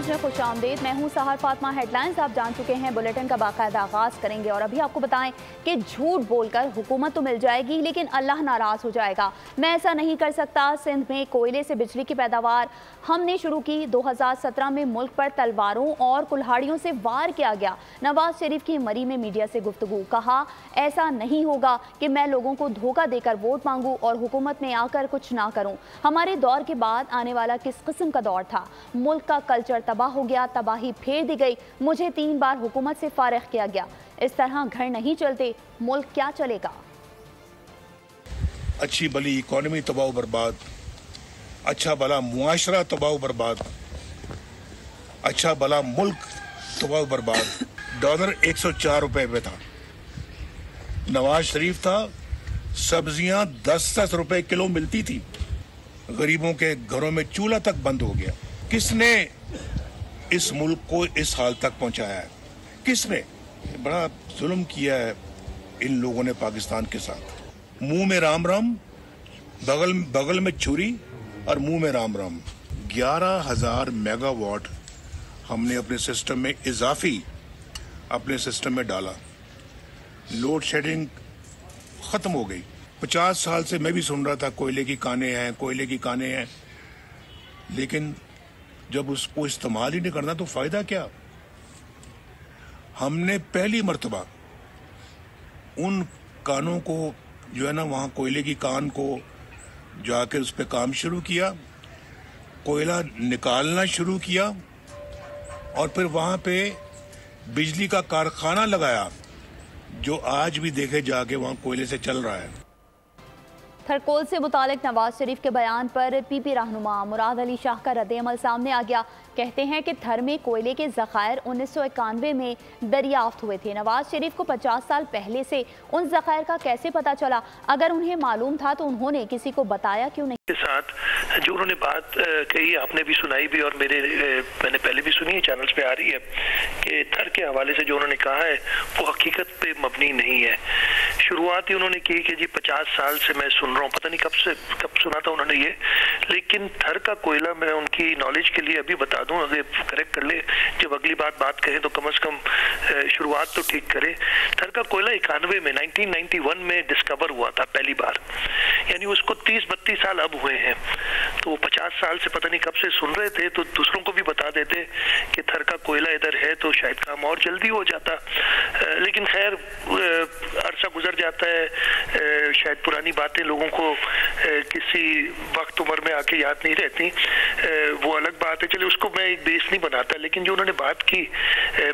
News میں خوش آمدید. میں ہوں سحر فاطمہ. ہیڈ لائنز آپ جان چکے ہیں. بلیٹن کا باقاعدہ آغاز کریں گے اور ابھی آپ کو بتائیں کہ جھوٹ بول کر حکومت تو مل جائے گی لیکن اللہ ناراض ہو جائے گا. میں ایسا نہیں کر سکتا. سندھ میں کوئلے سے بجلی کی پیداوار ہم نے شروع کی. 2017 میں ملک پر تلواروں اور کلہاڑیوں سے وار کیا گیا. نواز شریف کی مری میں میڈیا سے گفتگو. کہا ایسا نہیں ہوگا کہ میں لوگوں کو دھوکہ دے کر ووٹ مانگوں اور حکومت میں آ کر کچھ نہ کروں. ہمارے دور کے بعد آنے والا کس قسم کا دور تھا. ملک کا کلچر تباہ ہو گیا. تباہی پھیر دی گئی. مجھے 3 بار حکومت سے فارغ کیا گیا. اس طرح گھر نہیں چلتے. ملک کیا چلے گا. اچھی بلی اکانومی تباہ و برباد, اچھا بلا معاشرہ تباہ و برباد, اچھا بلا ملک تباہ و برباد. ڈالر 104 روپے پہ تھا. نواز شریف تھا, سبزیاں 10-10 روپے کلو ملتی تھی. غریبوں کے گھروں میں چولہا تک بند ہو گیا. کس نے اس ملک کو اس حال تک پہنچایا ہے؟ کس نے؟ بڑا ظلم کیا ہے ان لوگوں نے پاکستان کے ساتھ. منہ میں رام رام, بغل میں چھری اور منہ میں رام رام. 11,000 میگا واٹ ہم نے اپنے سسٹم میں اضافی اپنے سسٹم میں ڈالا. لوڈ شیڈنگ ختم ہو گئی. 50 سال سے میں بھی سن رہا تھا کوئلے کی کانیں ہیں, کوئلے کی کانیں ہیں, لیکن جب اس کو استعمال ہی نہیں کرنا تو فائدہ کیا. ہم نے پہلی مرتبہ ان کانوں کو جو ہے نا وہاں کوئلے کی کان کو جا کے اس پہ کام شروع کیا, کوئلہ نکالنا شروع کیا اور پھر وہاں پہ بجلی کا کارخانہ لگایا جو آج بھی دیکھے جا کے وہاں کوئلے سے چل رہا ہے. تھرکول سے متعلق نواز شریف کے بیان پر پی پی رہنما مراد علی شاہ کا رد عمل سامنے آ گیا. کہتے ہیں کہ تھر میں کوئلے کے ذخائر 1991 میں دریافت ہوئے تھے. نواز شریف کو 50 سال پہلے سے ان ذخائر کا کیسے پتا چلا؟ اگر انہیں معلوم تھا تو انہوں نے کسی کو بتایا کیوں نہیں؟ کے ساتھ جو انہوں نے بات کہی, آپ نے بھی سنائی بھی اور میں نے پہلے بھی سنی ہے, چینلز پہ آ رہی ہے کہ تھر کے حوالے سے جو انہوں نے کہا ہے وہ حقیقت پہ مبنی نہیں ہے. شروعات ہی انہوں نے کی کہ جی 50 سال سے میں سن رہا ہوں, پتہ نہیں کب سنا تھا انہوں نے یہ, لیکن تھر کا کوئلہ میں ان کی نالج کے لیے ابھی بتا دوں, اگر کریکٹ کر لے جب اگلی بات کہیں تو کم از کم شروعات تو ٹھیک کرے. تھر کا کوئلہ 91 میں 1991 میں ڈسکور ہوا تھا پہلی بار, یعنی اس کو 30-32 سال اب ہوئے ہیں. تو وہ 50 سال سے پتہ نہیں کب سے سن رہے تھے, تو دوسروں کو بھی بتا دیتے کہ تھر کا کوئلہ ادھر ہے تو شاید کام اور جلدی ہو جاتا. لیکن خیر عرصہ گزر جاتا ہے, شاید پرانی باتیں لوگوں کو کسی وقت عمر میں آ کے یاد نہیں رہتی, وہ الگ بات ہے. چلے اس کو میں ایک بیس نہیں بناتا, لیکن جو انہوں نے بات کی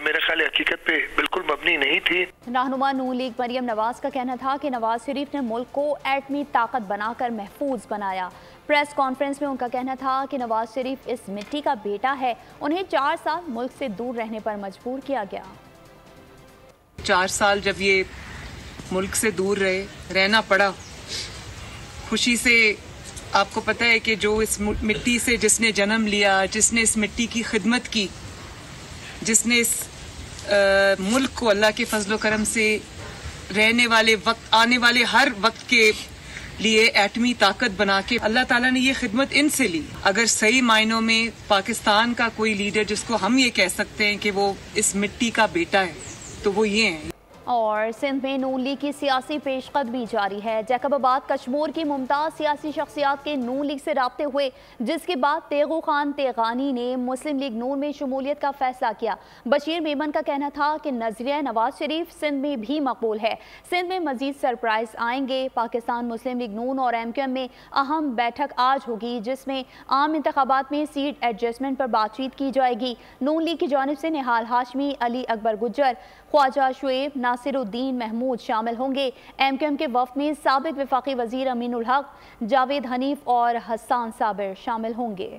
میرا خیال حقیقت پہ بالکل مبنی نہیں تھی. رہنما نون لیگ مریم نواز کا کہنا تھا کہ نواز شریف نے ملک کو ایٹمی طاقت بنا کر محفوظ بنایا. پریس کانفرنس میں ان کا کہنا تھا کہ نواز شریف اس مٹی کا بیٹا ہے. انہیں 4 سال ملک سے دور رہنے پر مجبور کیا گیا. 4 سال جب یہ ملک سے دور رہنا پڑا, خوشی سے آپ کو پتہ ہے کہ جو اس مٹی سے جس نے جنم لیا, جس نے اس مٹی کی خدمت کی, جس نے اس ملک کو اللہ کے فضل و کرم سے رہنے والے وقت, آنے والے ہر وقت کے لیے ایٹمی طاقت بنا کے, اللہ تعالیٰ نے یہ خدمت ان سے لی. اگر صحیح معنوں میں پاکستان کا کوئی لیڈر جس کو ہم یہ کہہ سکتے ہیں کہ وہ اس مٹی کا بیٹا ہے تو وہ یہ ہیں. اور سندھ میں نون لیگ کی سیاسی پیش قدمی جاری ہے. جیکب آباد کشمور کی ممتاز سیاسی شخصیات کے نون لیگ سے رابطے ہوئے, جس کے بعد تیغو خان تیغانی نے مسلم لیگ نون میں شمولیت کا فیصلہ کیا. بشیر میمن کا کہنا تھا کہ نظریہ نواز شریف سندھ میں بھی مقبول ہے. سندھ میں مزید سرپرائز آئیں گے. پاکستان مسلم لیگ نون اور ایم کیو ایم میں اہم بیٹھک آج ہوگی, جس میں عام انتخابات میں سیٹ ایڈجسٹمنٹ پر بات چیت کی جائے گی. نون لیگ کی جانب سے نہال ہاشمی, علی اکبر گجر, خواجہ شعیب, ناصر الدین محمود شامل ہوں گے. ایم کیو ایم کے وفد میں سابق وفاقی وزیر امین الحق, جاوید حنیف اور حسان صابر شامل ہوں گے.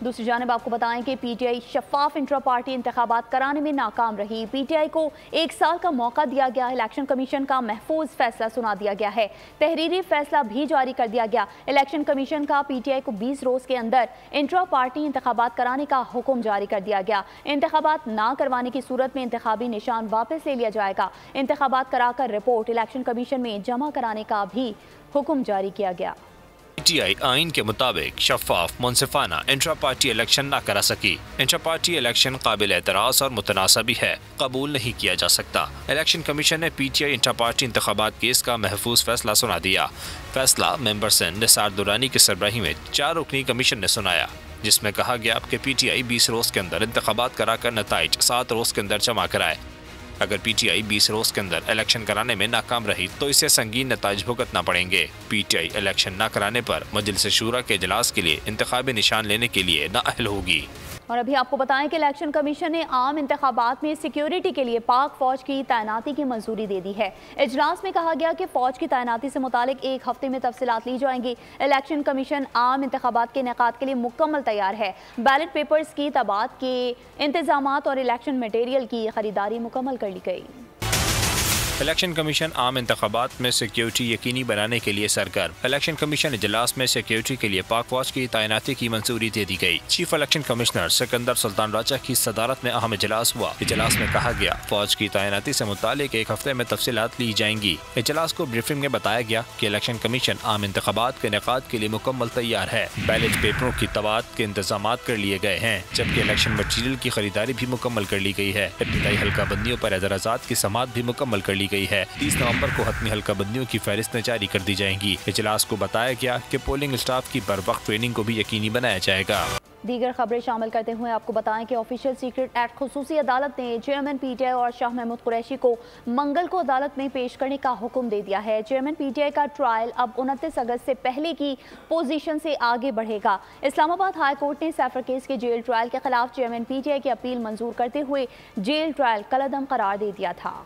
دوسری جانب آپ کو بتائیں کہ پی ٹی آئی شفاف انٹرا پارٹی انتخابات کرانے میں ناکام رہی. پی ٹی آئی کو 1 سال کا موقع دیا گیا. الیکشن کمیشن کا محفوظ فیصلہ سنا دیا گیا ہے. تحریری فیصلہ بھی جاری کر دیا گیا. الیکشن کمیشن کا پی ٹی آئی کو 20 روز کے اندر انٹرا پارٹی انتخابات کرانے کا حکم جاری کر دیا گیا. انتخابات نہ کروانے کی صورت میں انتخابی نشان واپس لے لیا جائے گا. انتخابات کرا کر رپورٹ الیکشن کمیشن میں جمع کرانے کا بھی حکم جاری کیا گیا. PTI आइन के मुताबिक शफाफ मुनसिफाना इंट्रा पार्टी इलेक्शन न करा सकी। इंट्रा पार्टी इलेक्शन काबिल एतराज़ और मुतनासबी है, कबूल नहीं किया जा सकता। इलेक्शन कमीशन ने PTI इंट्रा पार्टी इंतखाबात केस का महफूज फैसला सुना दिया। फैसला मेंबर सिंध निसार दुरानी की सरबराही में 4 रुकनी कमीशन ने सुनाया, जिसमें कहा गया कि PTI 20 रोज़ के अंदर इंतखाबात कराकर नताइज 7 रोज़ के अंदर जमा कराए। अगर PTI 20 रोज़ के अंदर इलेक्शन कराने में नाकाम रही तो इसे संगीन नताइज भुगतना पड़ेंगे। PTI इलेक्शन न कराने पर मजलिस शूरा के इजलास के लिए इंतखाबी निशान लेने के लिए नाअहल होगी। और अभी आपको बताएं कि इलेक्शन कमीशन ने आम इंतखाबात में सिक्योरिटी के लिए पाक फौज की तैनाती की मंजूरी दे दी है। इजलास में कहा गया कि फौज की तैनाती से मुतालिक 1 हफ्ते में तफसीलात ली जाएंगी। इलेक्शन कमीशन आम इंतखाबात के इनेकाद के लिए मुकम्मल तैयार है। बैलेट पेपर्स की तबात के इंतजामात और इलेक्शन मटेरियल की खरीदारी मुकम्मल कर ली गई। इलेक्शन कमीशन आम इंतखाबात में सिक्योरिटी यकीनी बनाने के लिए सरगर्म। इलेक्शन कमीशन इजलास में सिक्योरिटी के लिए पाक फौज की तैनाती की मंजूरी दे दी गई। Chief election commissioner Sikandar Sultan Raja की सदारत में अहम इजलास हुआ। इजलास में कहा गया फौज की तैनाती से मुतालिक 1 हफ्ते में तफसीलात ली जाएंगी। इजलास को ब्रीफिंग में बताया गया कि इलेक्शन कमीशन आम इंतखाबात के इनेकाद के लिए मुकम्मल तैयार है। बैलेट पेपरों की तबात के इंतजाम कर लिए गए हैं, जबकि इलेक्शन मटीरियल की खरीदारी भी मुकम्मल कर ली गई है। इब्तिदाई हल्का बंदियों पर एतराज़ात की समाअत भी मुकम्मल कर ली गई है। 30 नवंबर को हतमी हल्का बंदियों की फहरिस्तें जारी कर दी जाएंगी। इजलास को बताया गया कि पोलिंग स्टाफ की बर वक्त ट्रेनिंग को भी यकीनी बनाया जाएगा। दीगर खबरें शामिल करते हुए आपको बताएं कि ऑफिशियल सीक्रेट एक्ट खुसूसी अदालत ने चेयरमैन PTI और शाह महमूद कुरैशी को मंगल को अदालत में पेश करने का हुक्म दे दिया है। चेयरमैन PTI का ट्रायल अब 29 अगस्त से पहले की पोजीशन से आगे बढ़ेगा। इस्लामाबाद हाई कोर्ट ने सैफर केस के जेल ट्रायल के खिलाफ चेयरमैन PTI की अपील मंजूर करते हुए जेल ट्रायल कलअदम करार दे दिया था।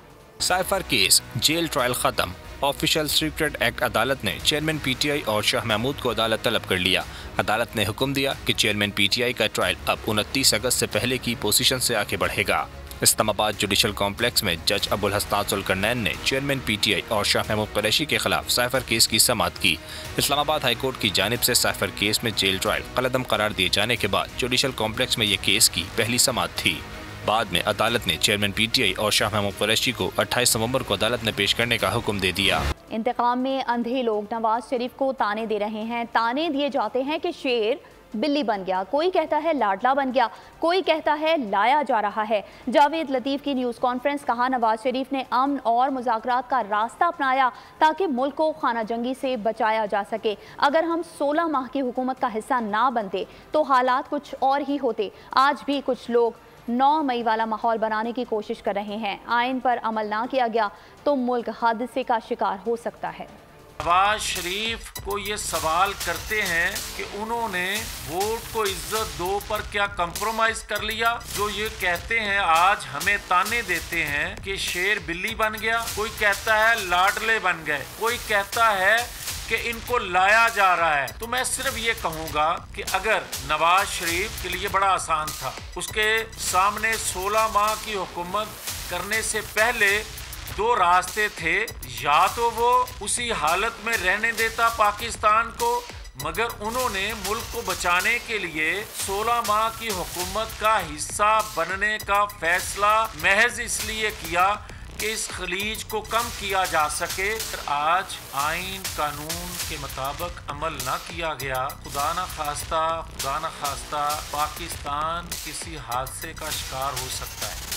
साइफर केस जेल ट्रायल खत्म। ऑफिशियल सीक्रेट एक्ट अदालत ने चेयरमैन PTI और शाह महमूद को अदालत तलब कर लिया। अदालत ने हुक्म दिया कि चेयरमैन PTI का ट्रायल अब 29 अगस्त से पहले की पोजीशन से आगे बढ़ेगा। इस्लामाबाद जुडिशल कॉम्प्लेक्स में जज अबुल हसन जुल्करनैन ने चेयरमैन PTI और शाह महमूद कुरैशी के खिलाफ साइफर केस की समाअत की। इस्लामाबाद हाई कोर्ट की जानिब से साइफर केस में जेल ट्रायल कलअदम करार दिए जाने के बाद जुडिशल कॉम्प्लेक्स में ये केस की पहली समाअत थी। बाद में अदालत ने चेयरमैन PTI और शाह महमूद कुरैशी को 28 नवंबर को अदालत में पेश करने का हुक्म दे दिया। इंतकाम में अंधे लोग नवाज शरीफ को ताने दे रहे हैं। ताने दिए जाते हैं कि शेर बिल्ली बन गया, कोई कहता है लाडला बन गया, कोई कहता है लाया जा रहा है। जावेद लतीफ़ की न्यूज़ कॉन्फ्रेंस, कहा नवाज शरीफ ने अमन और मुज़ाकरात का रास्ता अपनाया ताकि मुल्क को खाना जंगी से बचाया जा सके। अगर हम 16 माह की हुकूमत का हिस्सा ना बनते तो हालात कुछ और ही होते। आज भी कुछ लोग 9 मई वाला माहौल बनाने की कोशिश कर रहे हैं। आइन पर अमल ना किया गया तो मुल्क हादसे का शिकार हो सकता है। नवाज शरीफ को ये सवाल करते हैं कि उन्होंने वोट को इज्जत दो पर क्या कंप्रोमाइज कर लिया। जो ये कहते हैं आज हमें ताने देते हैं कि शेर बिल्ली बन गया, कोई कहता है लाडले बन गए, कोई कहता है कि इनको लाया जा रहा है। तो मैं सिर्फ ये कहूँगा कि अगर नवाज शरीफ के लिए बड़ा आसान था, उसके सामने 16 माह की हुकूमत करने से पहले 2 रास्ते थे। या तो वो उसी हालत में रहने देता पाकिस्तान को, मगर उन्होंने मुल्क को बचाने के लिए 16 माह की हुकूमत का हिस्सा बनने का फैसला महज इसलिए किया कि इस खलीज को कम किया जा सके। आज आइन कानून के मुताबिक अमल ना किया गया, खुदा न खास्ता पाकिस्तान किसी हादसे का शिकार हो सकता है।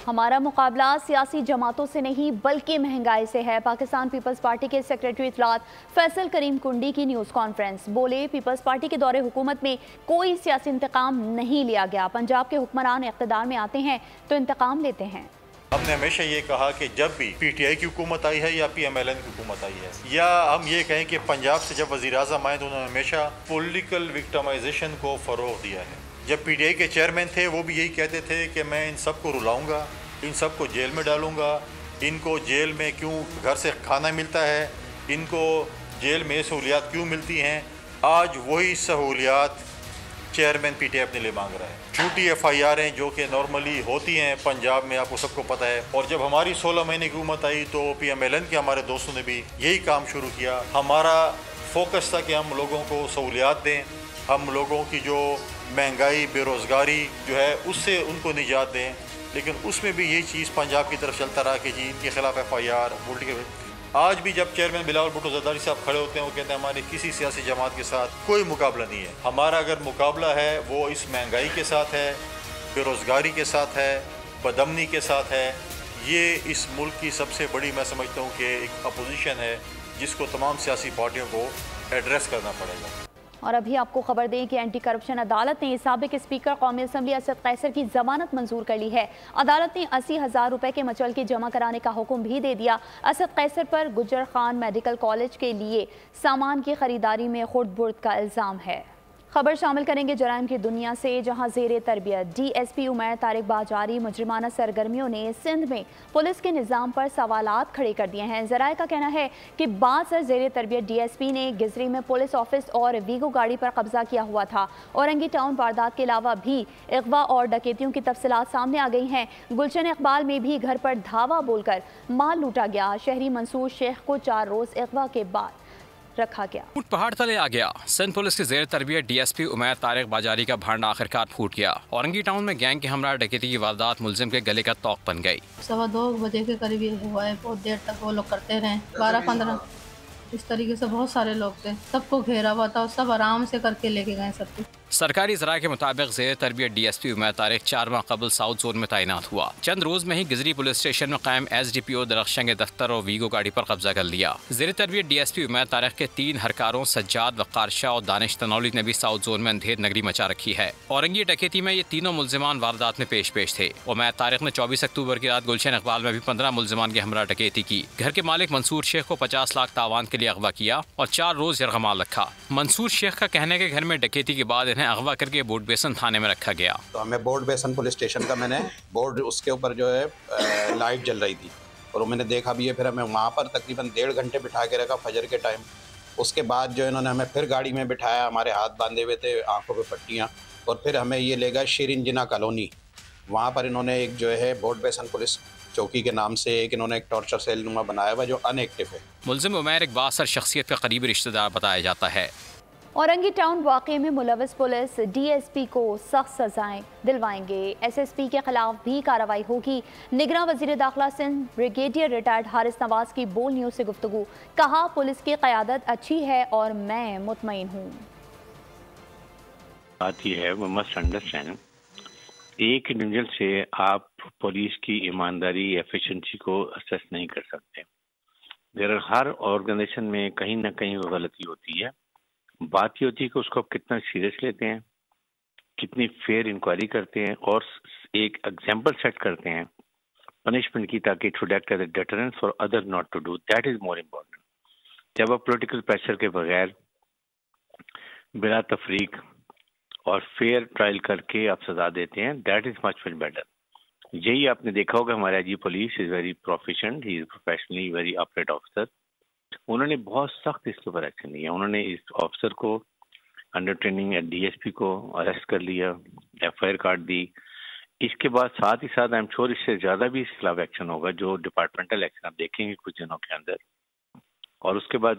हमारा मुकाबला सियासी जमातों से नहीं बल्कि महंगाई से है। पाकिस्तान पीपल्स पार्टी के सेक्रेटरी इत्तलात फैसल करीम कुंडी की न्यूज़ कॉन्फ्रेंस, बोले पीपल्स पार्टी के दौरे हुकूमत में कोई सियासी इंतकाम नहीं लिया गया। पंजाब के हुक्मरान इक़्तिदार में आते हैं तो इंतकाम लेते हैं। हमने हमेशा ये कहा कि जब भी PTI की हुकूमत आई है या PMLN की हुकूमत आई है, या हम ये कहें कि पंजाब से जब वज़ीर आज़म आए तो उन्होंने हमेशा पॉलिटिकल विक्टिमाइजेशन को फ़रोग़ दिया है। जब PTI के चेयरमैन थे वो भी यही कहते थे कि मैं इन सब को रुलाऊंगा, इन सब को जेल में डालूंगा, इनको जेल में क्यों घर से खाना मिलता है, इनको जेल में सहूलियात क्यों मिलती हैं। आज वही सहूलियात चेयरमैन PTI अपने लिए मांग रहा है। झूठी FIR जो कि नॉर्मली होती हैं पंजाब में, आपको सबको पता है। और जब हमारी 16 महीने की हुकूमत आई तो PMLN के हमारे दोस्तों ने भी यही काम शुरू किया। हमारा फोकस था कि हम लोगों को सहूलियात दें, हम लोगों की जो महंगाई बेरोज़गारी जो है उससे उनको निजात दें। लेकिन उसमें भी यही चीज़ पंजाब की तरफ चलता रहा कि जी इनके खिलाफ FIR, آج بھی جب چیئرمین بلاول بھٹو زرداری صاحب کھڑے ہوتے ہیں وہ کہتے ہیں ہماری کسی سیاسی جماعت کے ساتھ کوئی مقابلہ نہیں ہے. ہمارا اگر مقابلہ ہے وہ اس مہنگائی کے ساتھ ہے, بے روزگاری کے ساتھ ہے, بدامنی کے ساتھ ہے. یہ اس ملک کی سب سے بڑی میں سمجھتا ہوں کہ ایک اپوزیشن ہے جس کو تمام سیاسی پارٹیوں کو ایڈریس کرنا پڑے گا. اور ابھی آپ کو خبر دیں کہ اینٹی کرپشن عدالت نے سابق اسپیکر قومی اسمبلی اسد قیصر کی ضمانت منظور کر لی ہے. عدالت نے 80,000 روپے کے مچل کے جمع کرانے کا حکم بھی دے دیا. اسد قیصر پر گجر خان میڈیکل کالج کے لیے سامان کی خریداری میں خرد برد کا الزام ہے. خبر شامل کریں گے جرائم کی دنیا سے، جہاں زیر تربیت D S P Umair Tariq Bajari مجرمانہ سرگرمیوں نے سندھ میں پولیس کے نظام پر سوالات کھڑے کر دیے ہیں. ذرائع کا کہنا ہے کہ بعد سر زیر تربیت ڈی ایس پی نے گزری میں پولیس آفس اور ویگو گاڑی پر قبضہ کیا ہوا تھا. اورنگی ٹاؤن واردات کے علاوہ بھی اغوا اور ڈکیتیوں کی تفصیلات سامنے آ گئی ہیں. گلشن اقبال میں بھی گھر پر دھاوا بول کر مال لوٹا گیا. شہری منصور شیخ کو 4 روز اغوا کے بعد رکھا گیا. پہاڑ تلے آ گیا. سندھ پولیس کے زیر تربیت D S P Umair Tariq Bajari کا بھانڈا آخرکار پھوٹ گیا. اورنگی ٹاؤن میں گینگ کے ہمراہ ڈکیتی کی واردات ملزم کے گلے کا توق بن گئی. 2:15 بجے کے قریب یہ ہوا ہے. بہت دیر تک وہ لوگ کرتے رہے. 12-15 اس طریقے سے بہت سارے لوگ تھے. سب کو گھیرا ہوا تھا اور سب آرام سے کر کے لے کے گئے سب کچھ. سرکاری ذرائع کے مطابق زیر تربیت D S P Umair Tariq 4 ماہ قبل ساؤتھ زون میں تعینات ہوا. چند روز میں ہی گزری پولیس اسٹیشن میں قائم ایس ڈی پی او درخشنگ دفتر اور ویگو گاڑی پر قبضہ کر لیا. زیر تربیت D S P Umair Tariq کے 3 ہرکاروں سجاد، وقار شاہ اور دانش تنولی نے بھی ساؤتھ زون میں اندھیر نگری مچا رکھی ہے. اورنگی ڈکیتی میں یہ تینوں ملزمان واردات میں پیش تھے. عمیر طارق نے 24 اکتوبر کی رات گلشن اقبال میں بھی 15 ملزمان کے ہمراہ ڈکیتی کی. گھر کے مالک منصور شیخ کو 50 لاکھ تاوان کے لیے اغوا کیا اور 4 روز یرغمال رکھا. منصور شیخ کا کہنا ہے کہ گھر میں ڈکیتی کے بعد انہیں اغوا کر کے بورڈ بیسن تھانے میں رکھا گیا. تو ہمیں بورڈ بیسن پولیس اسٹیشن کا میں نے بورڈ اس کے اوپر جو ہے لائٹ جل رہی تھی اور وہ میں نے دیکھا بھی ہے. پھر ہمیں وہاں پر تقریباً 1.5 گھنٹے بٹھا کے رکھا فجر کے ٹائم. اس کے بعد جو انہوں نے ہمیں پھر گاڑی میں بٹھایا. ہمارے ہاتھ باندھے ہوئے تھے، آنکھوں پہ پٹیاں، اور پھر ہمیں یہ لے گئے شیرین جنا کالونی. وہاں پر انہوں نے ایک جو ہے بورڈ بیسن پولیس چوکی کے نام سے انہوں نے ایک ٹارچر سیل نما بنایا ہوا جو ان ایکٹیو ہے. ملزم عمیر ایک بااثر شخصیت کا قریبی رشتہ دار بتایا جاتا ہے. اورنگی ٹاؤن واقعے میں ملوث پولیس ڈی ایس پی کو سخت سزائیں دلوائیں گے. ایس ایس پی کے خلاف بھی کارروائی ہوگی. نگراں وزیر داخلہ سندھ بریگیڈیئر ریٹائرڈ حارث نواز کی بول نیوز سے گفتگو. کہا پولیس کی قیادت اچھی ہے اور میں مطمئن ہوں. بات یہ ہے وہ مسٹ انڈرسٹینڈ ایک انڈیویجول سے آپ پولیس کی ایمانداری ایفیشنسی کو اسیس نہیں کر سکتے. ہر آرگنائزیشن میں کہیں نہ کہیں غلطی ہوتی ہے. بات یہ ہوتی ہے کہ اس کو آپ کتنا سیریس لیتے ہیں، کتنی فیئر انکوائری کرتے ہیں اور ایک ایگزامپل سیٹ کرتے ہیں پنشمنٹ کی، تاکہ to act as a deterrence for other not to do. That is more important. جب آپ پولیٹیکل پریشر کے بغیر بلا تفریق اور فیئر ٹرائل کر کے آپ سزا دیتے ہیں، دیٹ از مچ بیٹر. یہی آپ نے دیکھا ہوگا ہمارا جی police is very professional, he is professionally very upright officer. انہوں نے بہت سخت اس کے اوپر ایکشن لیا. انہوں نے اس آفیسر کو انڈر ٹریننگ ڈی ایس پی کو اریسٹ کر لیا، ایف آئی آر کاٹ دی. اس کے بعد ساتھ ہی ساتھ آئی ایم شیور اس سے زیادہ بھی اس کے خلاف ایکشن ہوگا، جو ڈپارٹمنٹل ایکشن آپ دیکھیں گے کچھ دنوں کے اندر. اور اس کے بعد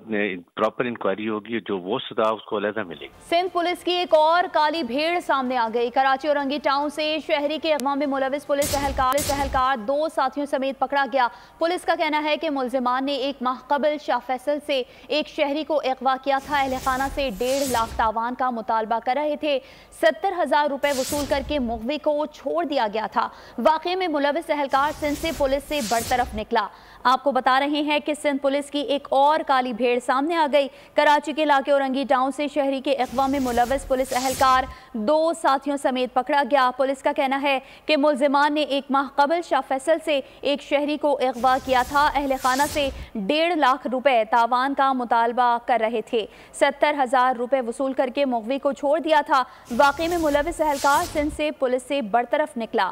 پراپر انکوائری ہوگی، جو وہ سزا اس کو علیحدہ ملے گی. سندھ پولیس کی ایک اور کالی بھیڑ سامنے آ گئی. کراچی اورنگی ٹاؤن سے شہری کے اغوا میں ملوث پولیس اہلکار 2 ساتھیوں سمیت پکڑا گیا. پولیس کا کہنا ہے کہ ملزمان نے 1 ماہ قبل شاہ فیصل سے ایک شہری کو اغوا کیا تھا. اہل خانہ سے 1.5 لاکھ تاوان کا مطالبہ کر رہے تھے. 70,000 روپے وصول کر کے مغوی کو چھوڑ دیا گیا تھا. واقعے میں ملوث اہلکار سندھ سے پولیس سے برطرف نکلا. آپ کو بتا رہے ہیں کہ سندھ پولیس کی ایک اور کالی بھیڑ سامنے آ گئی. کراچی کے علاقے اورنگی ٹاؤن سے شہری کے اغوا میں ملوث پولیس اہلکار 2 ساتھیوں سمیت پکڑا گیا. پولیس کا کہنا ہے کہ ملزمان نے 1 ماہ قبل شاہ فیصل سے ایک شہری کو اغوا کیا تھا. اہل خانہ سے 1.5 لاکھ روپے تاوان کا مطالبہ کر رہے تھے. 70,000 روپے وصول کر کے مغوی کو چھوڑ دیا تھا. واقعے میں ملوث اہلکار سندھ سے پولیس سے برطرف نکلا.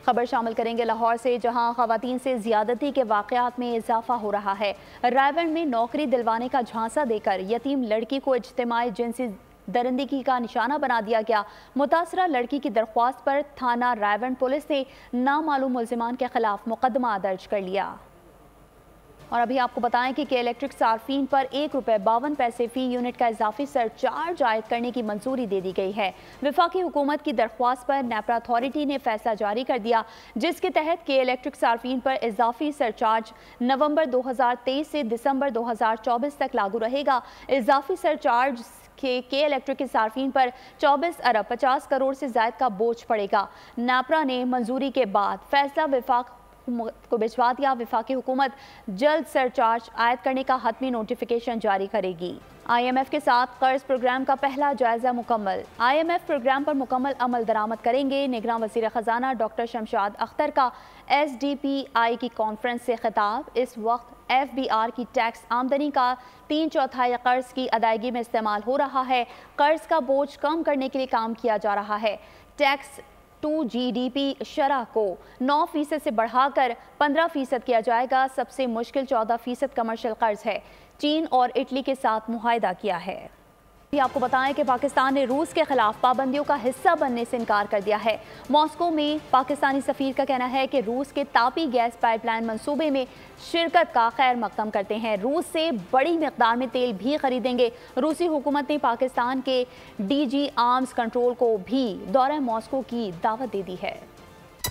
خبر شامل کریں گے لاہور سے، جہاں خواتین سے زیادتی کے واقعات میں اضافہ ہو رہا ہے. رائیونڈ میں نوکری دلوانے کا جھانسا دے کر یتیم لڑکی کو اجتماعی جنسی درندگی کا نشانہ بنا دیا گیا. متاثرہ لڑکی کی درخواست پر تھانہ رائیونڈ پولیس نے نامعلوم ملزمان کے خلاف مقدمہ درج کر لیا. اور ابھی آپ کو بتائیں کہ الیکٹرک صارفین پر ₹1.52 فی یونٹ کا اضافی سرچارج عائد کرنے کی منظوری دے دی گئی ہے۔ وفاقی حکومت کی درخواست پر نیپرا اتھارٹی نے فیصلہ جاری کر دیا، جس کے تحت الیکٹرک صارفین پر اضافی سرچارج نومبر 2023 سے دسمبر 2024 تک لاگو رہے گا۔ اضافی سرچارج کے الیکٹرک کے صارفین پر 24 ارب 50 کروڑ سے زائد کا بوجھ پڑے گا۔ نیپرا نے منظوری کے بعد فیصلہ وفاق کو بھجوا دیا۔ وفاقی حکومت جلد سرچارج عائد کرنے کا حتمی نوٹیفیکیشن جاری کرے گی۔ IMF کے ساتھ قرض پروگرام کا پہلا جائزہ مکمل۔ IMF پروگرام پر مکمل عمل درآمد کریں گے۔ نگراں وزیر خزانہ ڈاکٹر شمشاد اختر کا SDPI کی کانفرنس سے خطاب۔ اس وقت FBR کی ٹیکس آمدنی کا 3/4 قرض کی ادائیگی میں استعمال ہو رہا ہے۔ قرض کا بوجھ کم کرنے کے لیے کام کیا جا رہا ہے۔ ٹیکس ٹو GDP شرح کو 9% سے بڑھا کر 15% کیا جائے گا۔ سب سے مشکل 14% کمرشل قرض ہے۔ چین اور اٹلی کے ساتھ معاہدہ کیا ہے۔ آپ کو بتائیں کہ پاکستان نے روس کے خلاف پابندیوں کا حصہ بننے سے انکار کر دیا ہے۔ ماسکو میں پاکستانی سفیر کا کہنا ہے کہ روس کے تاپی گیس پائپ لائن منصوبے میں شرکت کا خیر مقدم کرتے ہیں۔ روس سے بڑی مقدار میں تیل بھی خریدیں گے۔ روسی حکومت نے پاکستان کے DG آرمز کنٹرول کو بھی دورہ ماسکو کی دعوت دے دی ہے۔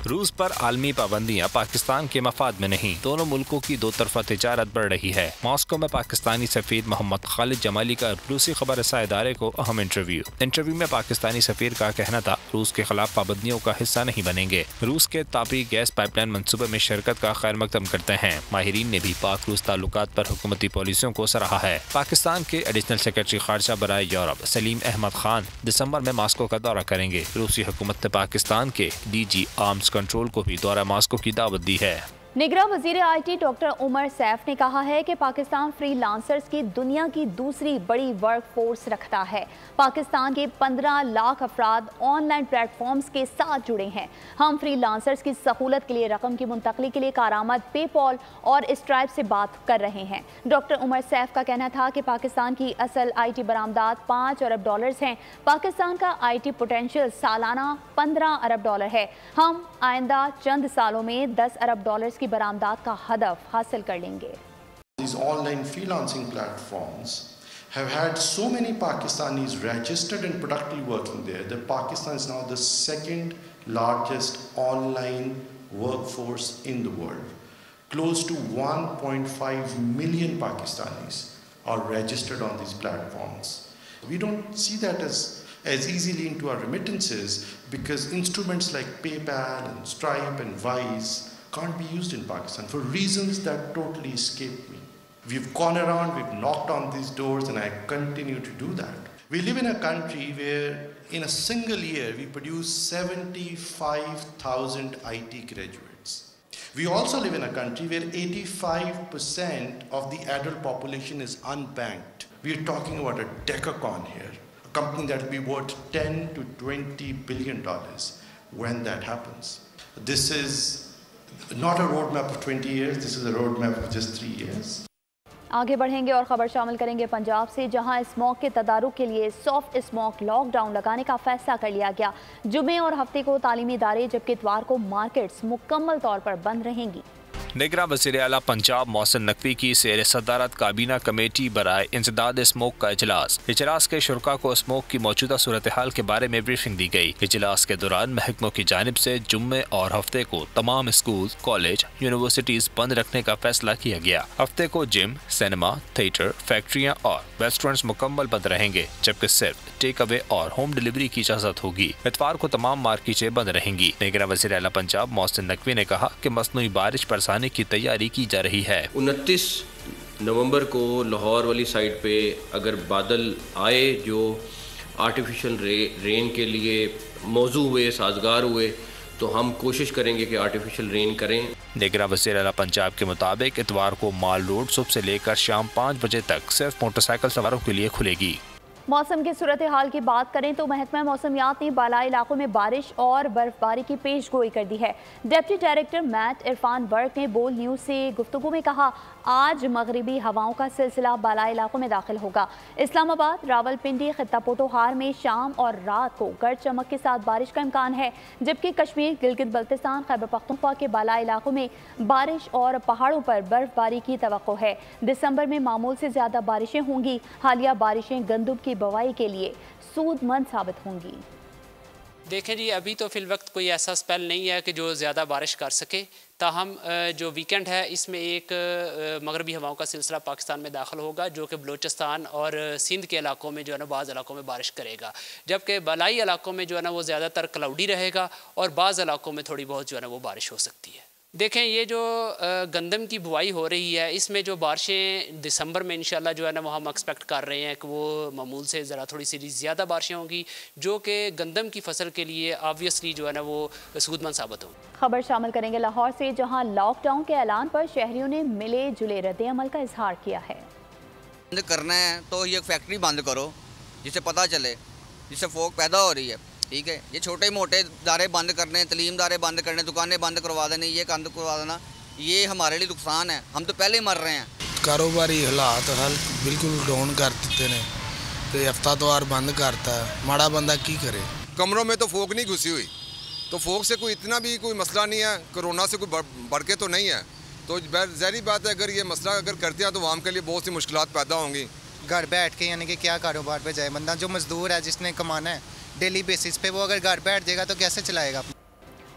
روس پر عالمی پابندیاں پاکستان کے مفاد میں نہیں، دونوں ملکوں کی دو طرفہ تجارت بڑھ رہی ہے۔ ماسکو میں پاکستانی سفیر محمد خالد جمالی کا روسی خبر رساں ادارے کو اہم انٹرویو میں پاکستانی سفیر کا کہنا تھا روس کے خلاف پابندیوں کا حصہ نہیں بنیں گے، روس کے تاپی گیس پائپ لائن منصوبے میں شرکت کا خیر مقدم کرتے ہیں۔ ماہرین نے بھی پاک روس تعلقات پر حکومتی پالیسیوں کو سراہا ہے۔ پاکستان کے ایڈیشنل سیکرٹری خارجہ برائے یورپ سلیم احمد خان دسمبر میں ماسکو کا دورہ کریں گے۔ روسی حکومت نے پاکستان کے DG آرمز کنٹرول کو بھی دورہ ماسکو کی دعوت دی ہے۔ نگراں وزیر IT ڈاکٹر عمر سیف نے کہا ہے کہ پاکستان فری لانسرز کی دنیا کی دوسری بڑی ورک فورس رکھتا ہے۔ پاکستان کے 15 لاکھ افراد آن لائن پلیٹ فارمز کے ساتھ جڑے ہیں۔ ہم فری لانسرز کی سہولت کے لیے رقم کی منتقلی کے لیے کارآمد پے پال اور اسٹرائپ سے بات کر رہے ہیں۔ ڈاکٹر عمر سیف کا کہنا تھا کہ پاکستان کی اصل IT برآمدات $5 ارب ہیں۔ پاکستان کا IT پوٹینشیل سالانہ $15 ارب ہے۔ ہم آئندہ چند سالوں میں $10 ارب کی برآمدات کا ہدف حاصل کر لیں گے۔ These online freelancing platforms have had so many Pakistanis registered and productively working there that Pakistan is now the second largest online workforce in the world. Close to 1.5 million Pakistanis are registered on these platforms. We don't see that as easily into our remittances because instruments like PayPal and Stripe and Wise can't be used in Pakistan for reasons that totally escape me. We've gone around, we've knocked on these doors, and I continue to do that. We live in a country where in a single year we produce 75,000 IT graduates. We also live in a country where 85% of the adult population is unbanked. We're talking about a Decacon here, a company that will be worth $10 to $20 billion when that happens. This is not a roadmap of 20 years, this is a roadmap of just 3 years. آگے بڑھیں گے اور خبر شامل کریں گے پنجاب سے، جہاں اسموک کے تدارک کے لیے سافٹ اسموک لاک ڈاؤن لگانے کا فیصلہ کر لیا گیا۔ جمعے اور ہفتے کو تعلیمی ادارے جبکہ اتوار کو مارکیٹس مکمل طور پر بند رہیں گی۔ نگراں وزیر اعلیٰ پنجاب محسن نقوی کی زیر صدارت کابینہ کمیٹی برائے انسداد اسموک کا اجلاس کے شرکاء کو اسموک کی موجودہ صورتحال کے بارے میں بریفنگ دی گئی۔ اجلاس کے دوران محکموں کی جانب سے جمعے اور ہفتے کو تمام اسکول، کالج، یونیورسٹیز بند رکھنے کا فیصلہ کیا گیا۔ ہفتے کو جم، سینما، تھیٹر، فیکٹریاں اور ریسٹورنٹس مکمل بند رہیں گے، جبکہ صرف ٹیک اوے اور ہوم ڈیلیوری کی اجازت ہوگی۔ اتوار کو تمام مارکیٹیں بند رہیں گی۔ نگراں وزیر اعلیٰ پنجاب محسن نقوی نے کہا کہ مصنوعی بارش برسانے کی تیاری کی جا رہی ہے۔ 29 نومبر کو لاہور والی سائڈ پہ اگر بادل آئے جو آرٹیفیشل رین کے لیے موزوں ہوئے، سازگار ہوئے، تو ہم کوشش کریں گے کہ آرٹیفیشل رین کریں۔ نگراں وزیر اعلیٰ پنجاب کے مطابق اتوار کو مال روڈ صبح سے لے کر شام 5 بجے تک صرف موٹر سائیکل سواروں کے لیے کھلے گی۔ मौसम की सूरत हाल की बात करें तो महकमा मौसमियात ने बालाई इलाकों में बारिश और बर्फबारी की पेशगोई कर दी है। डिप्टी डायरेक्टर मैट इरफान बर्क ने बोल न्यूज़ से गुफ्तगू में कहा, आज मगरिबी हवाओं का सिलसिला बालाई इलाकों में दाखिल होगा। इस्लामाबाद, रावलपिंडी, खित्ता पोटोहार में शाम और रात को गरज चमक के साथ बारिश का इम्कान है, जबकि कश्मीर, गिलगित बल्तिस्तान, खैबर पख्तूनख्वा के बालाई इलाकों में बारिश और पहाड़ों पर बर्फबारी की तवक्को है। दिसंबर में मामूल से ज़्यादा बारिशें होंगी। हालिया बारिशें गंदम की बवाई के लिए सूदमंद साबित होंगी। देखें जी, अभी तो फिल वक्त कोई ऐसा स्पेल नहीं है कि जो ज़्यादा बारिश कर सके। ताहम जो वीकेंड है इसमें एक मगरबी हवाओं का सिलसिला पाकिस्तान में दाखिल होगा, जो कि बलूचिस्तान और सिंध के इलाकों में जो है ना बाज़ इलाकों में बारिश करेगा, जबकि बलाई इलाकों में जो है ना वो ज़्यादातर क्लाउडी रहेगा और बाज़ इलाकों में थोड़ी बहुत जो है ना वो बारिश हो सकती है। देखें, ये जो गंदम की बुआई हो रही है इसमें जो बारिशें दिसंबर में इंशाल्लाह जो है ना वो हम एक्सपेक्ट कर रहे हैं कि वो मामूल से ज़रा थोड़ी सी ज़्यादा बारिशें होंगी, जो कि गंदम की फसल के लिए ऑब्वियसली जो है ना वो सूदमंद साबित होगी। खबर शामिल करेंगे लाहौर से, जहां लॉकडाउन के ऐलान पर शहरियों ने मिले जुले रद्द-ए-अमल का इजहार किया है। बंद करना है तो ये फैक्ट्री बंद करो जिससे पता चले, जिससे फोक पैदा हो रही है, ठीक है। ये छोटे मोटे दारे बंद करने, तलीम दारे बंद करने, दुकानें बंद करवा देने, ये बंद करवा देना, ये हमारे लिए नुकसान है। हम तो पहले ही मर रहे हैं। कारोबारी हालात हल बिल्कुल डाउन कर दिते ने ते हफ्तावार बंद करता है। माड़ा बंदा की करे। कमरों में तो फोक नहीं घुसी हुई, तो फोक से कोई इतना भी कोई मसला नहीं है, कोरोना से कोई बढ़ के तो नहीं है। तो ज़ाहिर बात है अगर ये मसला अगर करते हैं तो आवाम के लिए बहुत सी मुश्किलात पैदा होंगी। घर बैठ के यानी कि क्या कारोबार पे जाए बंदा, जो मजदूर है जिसने कमाना है डेली बेसिस पे, वो अगर घर बैठ जाएगा तो कैसे चलाएगा।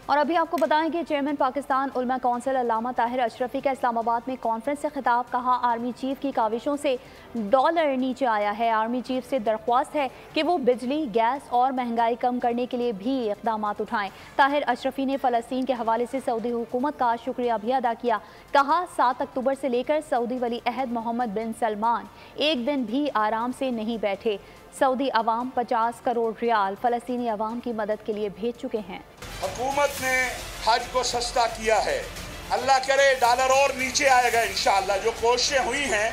और अभी आपको बताएं कि चेयरमैन पाकिस्तान उलमा कौंसिल अल्लामा ताहिर अशरफी का इस्लामाबाद में कॉन्फ्रेंस से खिताब। कहा, आर्मी चीफ की काविशों से डॉलर नीचे आया है। आर्मी चीफ से दरख्वास्त है कि वो बिजली, गैस और महंगाई कम करने के लिए भी इक़दाम उठाएं। ताहिर अशरफी ने फ़लस्तीन के हवाले से सऊदी हुकूमत का शुक्रिया भी अदा किया। कहा, 7 अक्टूबर से लेकर सऊदी वली अहद मोहम्मद बिन सलमान एक दिन भी आराम से नहीं बैठे। सऊदी अवाम 50 करोड़ रियाल फ़लस्तीनी अवाम की मदद के लिए भेज चुके हैं। हुकूमत ने हज को सस्ता किया है, अल्लाह करे डॉलर और नीचे आएगा इंशाअल्लाह। जो कोशिशें हुई हैं,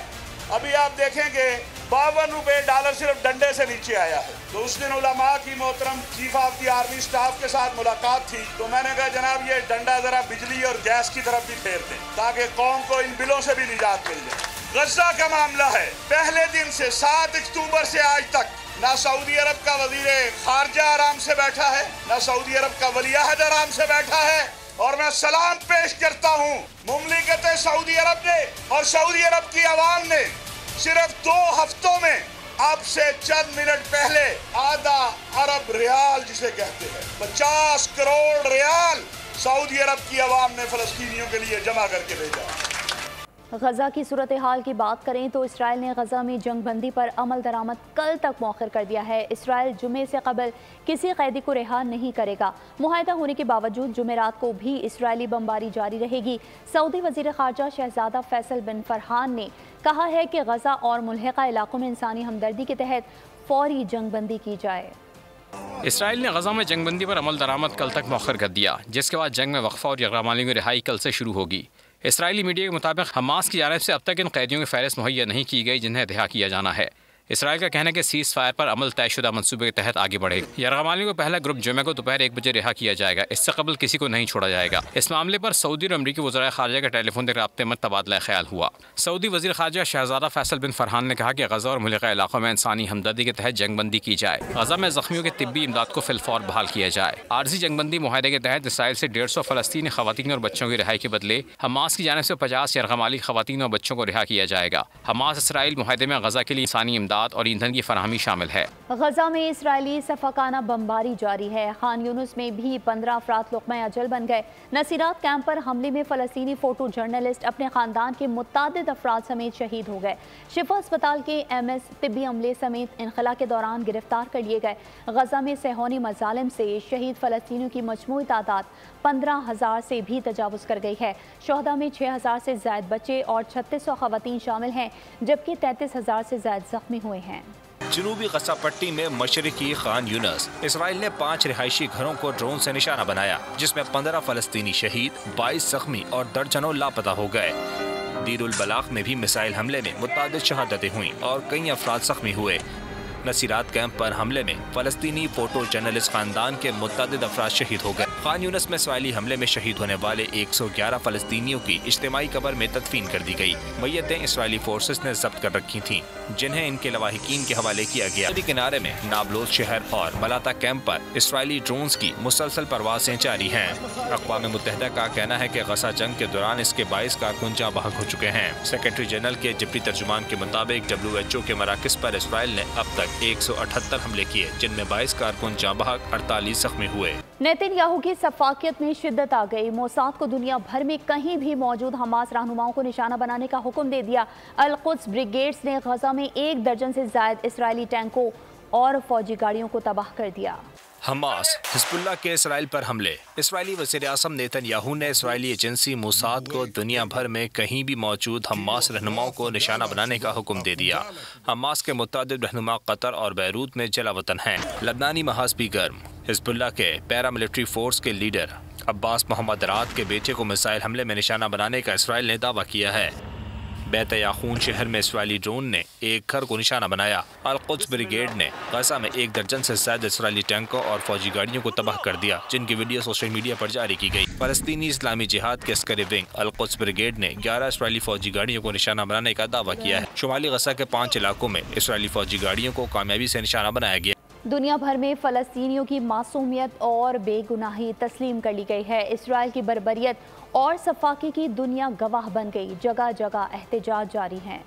अभी आप देखेंगे 52 रुपये डॉलर सिर्फ डंडे से नीचे आया है। तो उस दिन उलमा की मोहतरम chief of the army staff के साथ मुलाकात थी, तो मैंने कहा जनाब ये डंडा ज़रा बिजली और गैस की तरफ भी फेर दें ताकि कौम को इन बिलों से भी निजात मिल जाए। गज़ा का मामला है, पहले दिन से 7 अक्टूबर से आज तक ना सऊदी अरब का वज़ीर खारजा आराम से बैठा है, ना सऊदी अरब का वली अहद आराम से बैठा है। और मैं सलाम पेश करता हूँ मुमलिकत सऊदी अरब ने और सऊदी अरब की आवाम ने सिर्फ 2 हफ्तों में अब से चंद मिनट पहले आधा अरब रियाल जिसे कहते हैं 50 करोड़ रियाल सऊदी अरब की आवाम ने फ़लस्तीनियों के लिए जमा करके भेजा। गज़ा की सूरत हाल की बात करें तो इसराइल ने गज़ा में जंग बंदी पर अमल दरामद कल तक मौखर कर दिया है। इसराइल जुमे से कबल किसी कैदी को रिहा नहीं करेगा। मुआहदा होने के बावजूद जुमेरात को भी इसराइली बमबारी जारी रहेगी। सऊदी वज़ीर ख़ारजा शहज़ादा फैसल बिन फरहान ने कहा है कि गज़ा और मुल्हिका इलाकों में इंसानी हमदर्दी के तहत फौरी जंग बंदी की जाए। इसराइल ने गज़ा में जंग बंदी पर अमल दरामद कल तक मौखर कर दिया, जिसके बाद जंग में वक्फा और यरगमालियों की रिहाई कल से शुरू होगी। इसराइली मीडिया के मुताबिक हमास की जानिब से अब तक इन कैदियों की फहरिस्त मुहैया नहीं की गई जिन्हें रिहा किया जाना है। इसराइल का कहना है कि सीज़ फायर पर अमल तयशुदा मंसूबे के तहत आगे बढ़ेगा। यरगमालियों को पहला ग्रुप जुमे को दोपहर 1 बजे रिहा किया जाएगा। इससे कबल किसी को नहीं छोड़ा जाएगा। इस मामले पर सऊदी और अमरीकी वज़ीर ख़ारजा के टेलीफोन के राब्ते में तबादला ख्याल हुआ। सऊदी वज़ीर ख़ारजा शहज़ादा फैसल बिन फरहान ने कहा कि गज़ा और मुल्हिका इलाकों में इंसानी हमदर्दी के तहत जंग बंदी की जाए। गज़ा में ज़ख्मियों की तिब्बी इमदाद को फिलफौर बहाल किया जाए। आर्जी जंग बंदी मुआहदे के तहत इसराइल से 150 फ़लस्तीनी ख़वातीन और बच्चों की रिहाई के बदले हमास की जानिब से 50 यरगमाली ख़वातीन और बच्चों को रिहा किया जाएगा। हमास इसराइल मुआहदे में गज़ा के लिए इंसानी इमदाद और ईंधन की फराहमी शामिल है। गज़ा में इसराइली सफाकाना बमबारी जारी है। खान यूनुस में भी 15 अफराद लुक़मा अजल बन गए। नसीरात कैंप पर हमले में फ़लस्तीनी फ़ोटो जर्नलिस्ट अपने ख़ानदान के मुतादिद अफराद समेत शहीद हो गए। शिफा अस्पताल के MS तिब्बी अमले समेत इनखला के दौरान गिरफ्तार कर लिए गए। गज़ा में सेहूनी मज़ालिम से शहीद फ़लस्तीनियों की मजमूई तादाद 15,000 से भी तजावुज़ कर गई है। शोहदा में 6,000 से ज़ायद बच्चे और 3600 ख़वातीन शामिल हैं, जबकि 33,000 से ज़ायद ज़ख्मी हुए हैं। जनूबी गज़ा पट्टी में मशरकी खान यूनस इसराइल ने 5 रिहायशी घरों को ड्रोन से निशाना बनाया, जिसमें 15 फ़लस्तीनी शहीद, 22 ज़ख्मी और दर्जनों लापता हो गए। दीरुल बलाग में भी मिसाइल हमले में मुतादिद शहादतें हुई और कई अफराद ज़ख्मी हुए। नसीरात कैंप पर हमले में फलस्तीनी फोटो जर्नलिस्ट खानदान के मुतअद्दिद अफराद शहीद हो गए। खान यूनिस में इसराइली हमले में शहीद होने वाले 111 फलस्तीनियों की इज्तिमाई कब्र में तदफीन कर दी गई। मैयतें इसराइली फोर्सेस ने जब्त कर रखी थीं, जिन्हें इनके लवाहिकीन के हवाले किया गया। सऊदी किनारे में नाबलोज शहर और मलाता कैंप पर इसराइली ड्रोन्स की मुसलसल परवाजें जारी हैं। अक़वाम मुत्तहिदा का कहना है कि गजा जंग के दौरान इसके 22 कारकुन जाँ बहक हो चुके हैं। सेक्रेटरी जनरल के डिप्टी तर्जुमान के मुताबिक WHO के मराकज़ पर इसराइल ने अब तक 178 हमले किए, जिनमें 22 कारकुन जाँ बहक, 48 जख्मी हुए। नेतन्याहू की सफाकियत में शिद्दत आ गई। मोसाद को दुनिया भर में कहीं भी मौजूद हमास रहनुमाओं को निशाना बनाने का हुक्म दे दिया। अल-कुद्स ब्रिगेड्स ने गजा में 1 दर्जन से जायद इसराइली टैंकों और फौजी गाड़ियों को तबाह कर दिया। हमास हिज़्बुल्लाह के इसराइल पर हमले। इसराइली वज़ीर-ए-आज़म नेतन्याहू ने इसराइली एजेंसी मोसाद को दुनिया भर में कहीं भी मौजूद हमास रहनुमाओं को निशाना बनाने का हुक्म दे दिया। हमास के मुतअद्दिद रहनुमा कतर और बैरूत में जलावतन हैं। लबनानी महाज भी गर्म। हिज़्बुल्लाह के पैरामिलिट्री फोर्स के लीडर अब्बास मोहम्मद रात के बेटे को मिसाइल हमले में निशाना बनाने का इसराइल ने दावा किया है। बैत याखून शहर में इसराइली ड्रोन ने एक घर को निशाना बनाया। अल-कुद्स ब्रिगेड ने गजा में 1 दर्जन से ज्यादा इसराइली टैंकों और फौजी गाड़ियों को तबाह कर दिया, जिनकी वीडियो सोशल मीडिया पर जारी की गई। फलस्तीनी इस्लामी जिहाद के अस्करी विंग अल-कुद्स ब्रिगेड ने 11 इसराइली फौजी गाड़ियों को निशाना बनाने का दावा किया है। शुमाली गजा के 5 इलाकों में इसराइली फौजी गाड़ियों को कामयाबी से निशाना बनाया गया। दुनिया भर में फलस्तीनियों की मासूमियत और बेगुनाही तस्लीम कर ली गई है। इसराइल की बर्बरियत और सफाकी की दुनिया गवाह बन गई। जगह जगह एहतजाज जारी हैं।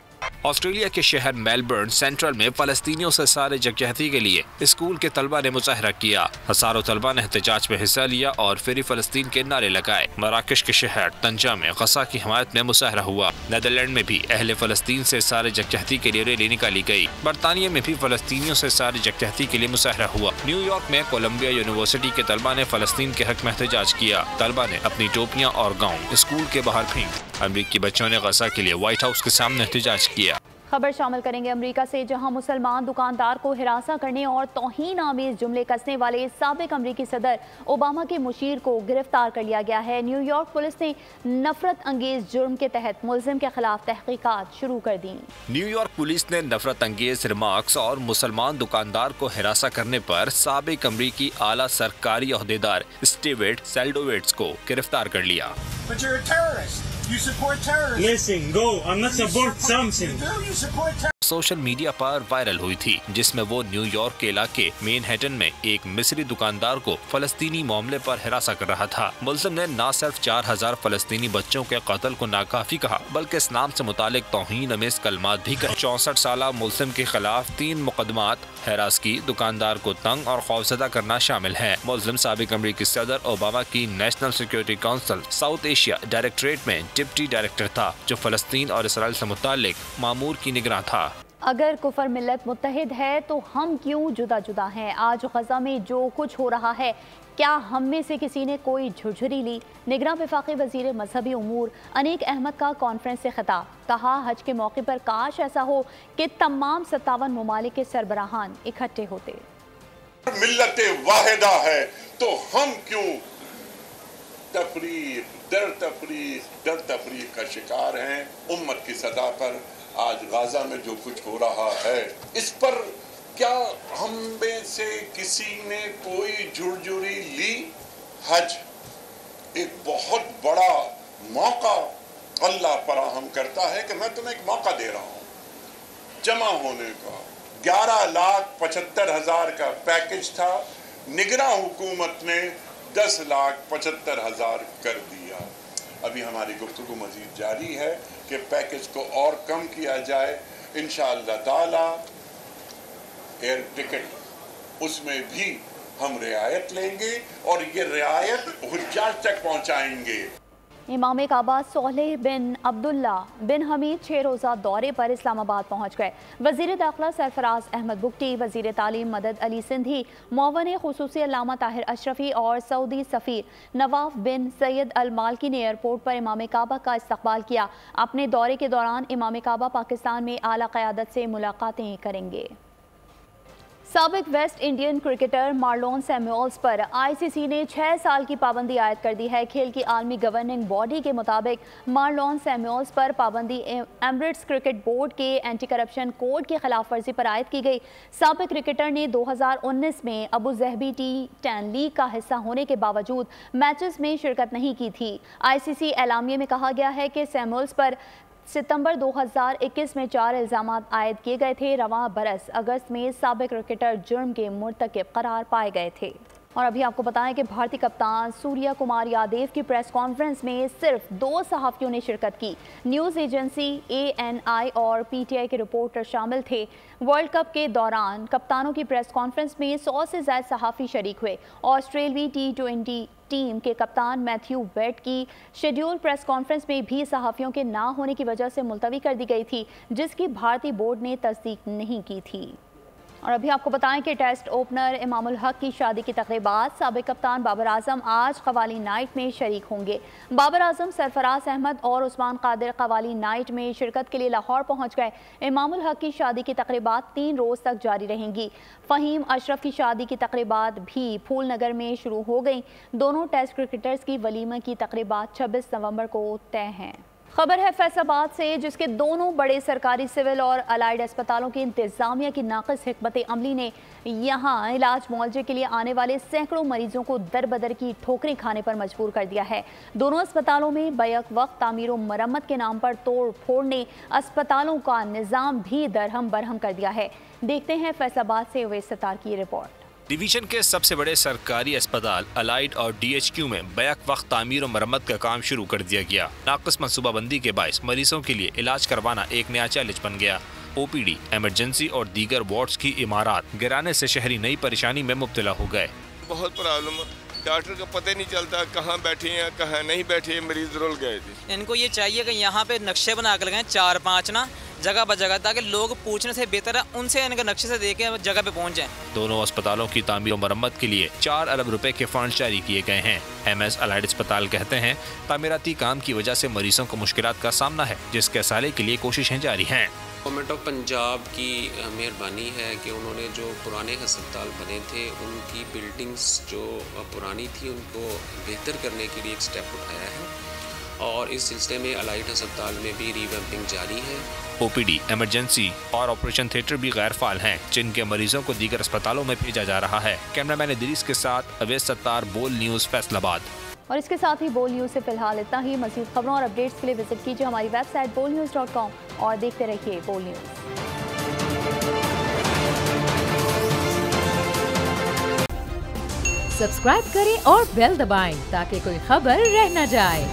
ऑस्ट्रेलिया के शहर मेलबर्न सेंट्रल में फलस्तीनियों से सारे यकजहती के लिए स्कूल के तलबा ने मुजाहरा किया। हजारों तलबा ने एहतजाज में हिस्सा लिया और फ्री फलस्तीन के नारे लगाए। मराकश के शहर तंजा में गजा की हिमायत में मुजाहरा हुआ। नीदरलैंड में भी अहले फलस्तीन से सारे यकजहती के लिए रैली निकाली गई। बरतानिया में भी फलस्तीनियों से सारे यकजहती के लिए मुजाहरा हुआ। न्यूयॉर्क में कोलंबिया यूनिवर्सिटी के तलबा ने फलस्तीन के हक में एहतजाज किया। तलबा ने अपनी टोपियाँ और गाउन स्कूल के बाहर फेंक। अमरीकी बच्चों ने गजा के लिए व्हाइट हाउस के सामने एहतजाज किया। खबर शामिल करेंगे अमेरिका से, जहां मुसलमान दुकानदार को हिरासा करने और तौहीन आमेज जुमले कसने वाले साबिक अमरीकी सदर ओबामा के मुशीर को गिरफ्तार कर लिया गया है। न्यूयॉर्क पुलिस ने नफरत अंगेज जुर्म के तहत मुलजिम के खिलाफ तहकीकात शुरू कर दी। न्यूयॉर्क पुलिस ने नफरत अंगेज रिमार्क्स और मुसलमान दुकानदार को हिरासा करने पर साबिक अमरीकी आला सरकारी ओहदेदार स्टीवेट सेल्डोवेट्स को गिरफ्तार कर लिया। सोशल मीडिया पर वायरल हुई थी, जिसमें वो न्यूयॉर्क के इलाके मैनहट्टन में एक मिस्री दुकानदार को फलस्तीनी मामले पर हिरासा कर रहा था। मुलजिम ने न सिर्फ 4000 फलस्तीनी बच्चों के कत्ल को नाकाफी कहा, बल्कि इस्लाम से मुतालिक तौहीन अमेज कलमात भी कहे। 64 साला मुलजिम के खिलाफ 3 मुकदमात हिरासगी, दुकानदार को तंग और खौफजदा करना शामिल है। मुलजिम साबिक अमरीकी सदर ओबामा की national security council south Asia directorate में डिप्टी डायरेक्टर था, जो फलस्तीन और इसराइल से मुतालिक मामूर की निगरान था। अगर कुफर मिल्लत मुत्तहिद है तो हम क्यों जुदा जुदा हैं? आज गजा में जो कुछ हो रहा है, क्या हम में से किसी ने कोई झुरझुरी ली? निगरान वफाकी वजीर मजहबी उमूर अनीक अहमद का कॉन्फ्रेंस से खिताब। कहा, हज के मौके पर काश ऐसा हो कि तमाम 57 ममालिक के सरबराहान इकट्ठे होते। मिल्लत वाहिदा है तो हम क्यों तफरीक दर तफरीक का शिकार हैं? उम्मत की सतह पर आज गाजा में जो कुछ हो रहा है, इस पर क्या हम में से किसी ने कोई झुरझुरी ली? हज एक बहुत बड़ा मौका अल्लाह फराहम करता है कि मैं तुम्हें एक मौका दे रहा हूँ जमा होने का। 11,75,000 का पैकेज था, निगरान हुकूमत ने 10,75,000 कर दिया। अभी हमारी गुफ्तगू मजीद जारी है कि पैकेज को और कम किया जाए। इंशाअल्लाह ताला एयर टिकट उसमें भी हम रियायत लेंगे और ये रियायत हुज्जाज तक पहुंचाएंगे। इमाम काबा सोलेह बिन अब्दुल्ला बिन हमीद 6 रोज़ा दौरे पर इस्लामाबाद पहुँच गए। वज़ीर दाखिला सरफराज अहमद बुगटी, वज़ीर तालीम मदद अली सिंधी, मुअव्विन खुसूसी अल्लामा ताहिर अशरफी और सऊदी सफ़ीर नवाफ बिन सैयद अल मालकी ने एयरपोर्ट पर इमाम काबा का इस्तकबाल किया। अपने दौरे के दौरान इमाम काबा पाकिस्तान में आला क़यादत से मुलाकातें करेंगे। साबिक West Indian cricketer Marlon Samuels पर आईसीसी ने 6 साल की पाबंदी आयद कर दी है। खेल की आलमी गवर्निंग बॉडी के मुताबिक मार्लोन सैमुअल्स पर पाबंदी एमिरेट्स क्रिकेट बोर्ड के एंटी करप्शन कोड की खिलाफ वर्जी पर आयद की गई। साबिक क्रिकेटर ने 2019 में अबू ज़हबी T10 लीग का हिस्सा होने के बावजूद मैचेस में शिरकत नहीं की थी। आईसीसी एलामिये में कहा गया है कि सैमुअल्स पर सितंबर 2021 में 4 इल्ज़ामात आयद किए गए थे। रवां बरस अगस्त में साबिक क्रिकेटर जुर्म के मुर्तकिब करार पाए गए थे। और अभी आपको बताएं कि भारतीय कप्तान सूर्या कुमार यादव की प्रेस कॉन्फ्रेंस में सिर्फ 2 सहाफ़ियों ने शिरकत की। न्यूज़ एजेंसी ANI और PTI के रिपोर्टर शामिल थे। वर्ल्ड कप के दौरान कप्तानों की प्रेस कॉन्फ्रेंस में 100 से ज़्यादा सहाफ़ी शरीक हुए। ऑस्ट्रेलवी T20 टीम के कप्तान मैथ्यू वेड की शेड्यूल प्रेस कॉन्फ्रेंस में भी सहाफ़ियों के ना होने की वजह से मुलतवी कर दी गई थी, जिसकी भारतीय बोर्ड ने तस्दीक नहीं की थी। और अभी आपको बताएं कि टेस्ट ओपनर इमामुल हक की शादी की तक़रीबात साबिक कप्तान बाबर आजम आज क़वाली नाइट में शरीक होंगे। बाबर आजम, सरफराज अहमद और उस्मान कादिर क़वाली नाइट में शिरकत के लिए लाहौर पहुंच गए। इमामुल हक की शादी की तक़रीबात 3 रोज़ तक जारी रहेंगी। फ़हीम अशरफ की शादी की तक़रीबात भी फूल नगर में शुरू हो गई। दोनों टेस्ट क्रिकेटर्स की वलीमा की तक़रीबात 26 नवंबर को तय हैं। खबर है फैसलाबाद से, जिसके दोनों बड़े सरकारी सिविल और अलाइड अस्पतालों की इंतजामिया की नाक़िस हिकमत अमली ने यहाँ इलाज मुआवजे के लिए आने वाले सैकड़ों मरीजों को दर बदर की ठोकरें खाने पर मजबूर कर दिया है। दोनों अस्पतालों में बैक वक्त तामीर व मरम्मत के नाम पर तोड़ फोड़ ने अस्पतालों का निज़ाम भी दरहम बरहम कर दिया है। देखते हैं फैसलाबाद से उवैस सत्तार की रिपोर्ट। डिवीजन के सबसे बड़े सरकारी अस्पताल अलाइड और DHQ में बैक वक्त तामीर और मरम्मत का काम शुरू कर दिया गया। नाक़िस मनसूबाबंदी के बायस मरीजों के लिए इलाज करवाना एक नया चैलेंज बन गया। OPD, एमरजेंसी और दीगर वार्ड्स की इमारत गिराने से शहरी नई परेशानी में मुब्तला हो गए। बहुत प्रॉब्लम, डॉक्टर का पता नहीं चलता कहाँ बैठे हैं कहाँ नहीं बैठे, मरीज रुल गए थे। इनको ये चाहिए कि यहाँ पे नक्शे बना कर लगाएं 4-5 ना जगह ब जगह, ताकि लोग पूछने से बेहतर है उनसे इनके नक्शे से देख के जगह पे पहुँच जाएं। दोनों अस्पतालों की तामीर और मरम्मत के लिए 4 अरब रुपए के फंड जारी किए गए हैं। MS अलाइड अस्पताल कहते हैं तामीराती काम की वजह से मरीजों को मुश्किलात का सामना है, जिसके साले के लिए कोशिशें जारी हैं। गवर्नमेंट ऑफ पंजाब की मेहरबानी है कि उन्होंने जो पुराने अस्पताल बने थे उनकी बिल्डिंग्स जो पुरानी थी उनको बेहतर करने के लिए एक स्टेप उठाया है, और इस सिलसिले में अलाइड अस्पताल में भी रीवैम्पिंग जारी है। OPD, एमरजेंसी और ऑपरेशन थिएटर भी गैर फाल हैं, जिनके मरीजों को दीगर अस्पतालों में भेजा जा रहा है। कैमरामैन इदरीस के साथ उवैस सत्तार, बोल न्यूज़, फैसलाबाद। और इसके साथ ही बोल न्यूज़ से फिलहाल इतना ही। मज़ीद खबरों और अपडेट्स के लिए विजिट कीजिए हमारी वेबसाइट bolnews.com और देखते रहिए बोल न्यूज़। सब्सक्राइब करें और बेल दबाएं ताकि कोई खबर रह न जाए।